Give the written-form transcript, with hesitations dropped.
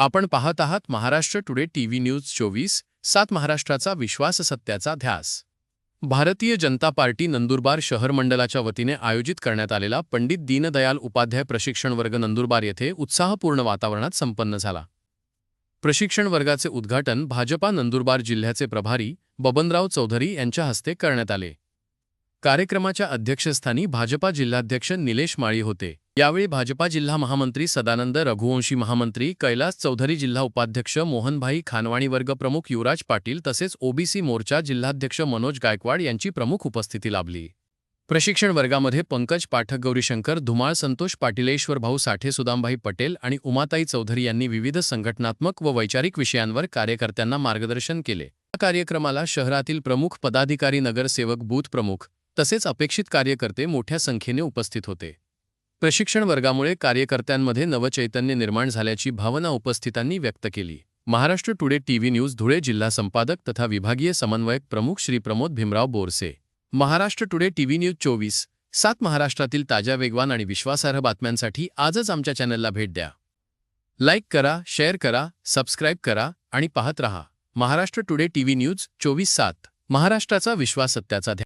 आपण पाहत आहात महाराष्ट्र टुडे टीव्ही न्यूज 24/7 महाराष्ट्राचा विश्वास सत्याचा ध्यास। भारतीय जनता पार्टी नंदुरबार शहर मंडळाच्या वतीने आयोजित करण्यात आलेला पंडित दीनदयाल उपाध्याय प्रशिक्षण वर्ग नंदुरबार येथे उत्साहपूर्ण वातावरणात संपन्न झाला। प्रशिक्षण वर्गाचे उद्घाटन भाजपा नंदुरबार जिल्ह्याचे प्रभारी बबनराव चौधरी यांच्या हस्ते करण्यात आले। कार्यक्रमाच्या अध्यक्षस्थानी भाजपा जिल्हाध्यक्ष निलेश माळी होते। यावेळी भाजपा जिल्हा महामंत्री सदानंद रघुवंशी, महामंत्री कैलास चौधरी, जिल्हा उपाध्यक्ष मोहनभाई खानवाणी, वर्ग प्रमुख युवराज पाटील तसेच ओबीसी मोर्चा जिल्हाध्यक्ष मनोज गायकवाड यांची प्रमुख उपस्थिती लाभली। प्रशिक्षण वर्गामध्ये पंकज पाठक, गौरीशंकर धुमाळ, संतोष पाटीलेश्वर, भाऊ साठे, सुदामभाई पटेल आणि उमाताई चौधरी यांनी विविध संघटनात्मक व वैचारिक विषयांवर कार्यकर्त्यांना मार्गदर्शन केले। या कार्यक्रमाला शहरातील प्रमुख पदाधिकारी, नगरसेवक, बूथ प्रमुख तसेच अपेक्षित कार्यकर्ते मोठ्या संख्येने उपस्थित होते। प्रशिक्षण वर्गामुळे कार्यकर्त्यांमध्ये नवचैतन्य निर्माण झाल्याची भावना उपस्थितांनी व्यक्त केली। Maharashtra today TV news Dhule जिल्हा संपादक तथा विभागीय समन्वयक प्रमुख Shri Pramod Bhimrao Borse. Maharashtra today TV news 24/7 महाराष्ट्रातील ताज्या, वेगवान आणि विश्वासार्ह बातम्यांसाठी आजच आमच्या चॅनलला भेट द्या। लाईक करा, शेअर करा, सबस्क्राईब करा आणि पाहत रहा महाराष्ट्र टुडे टीव्ही न्यूज 24/7 महाराष्ट्राचा विश्वास सत्याचा ध्यास।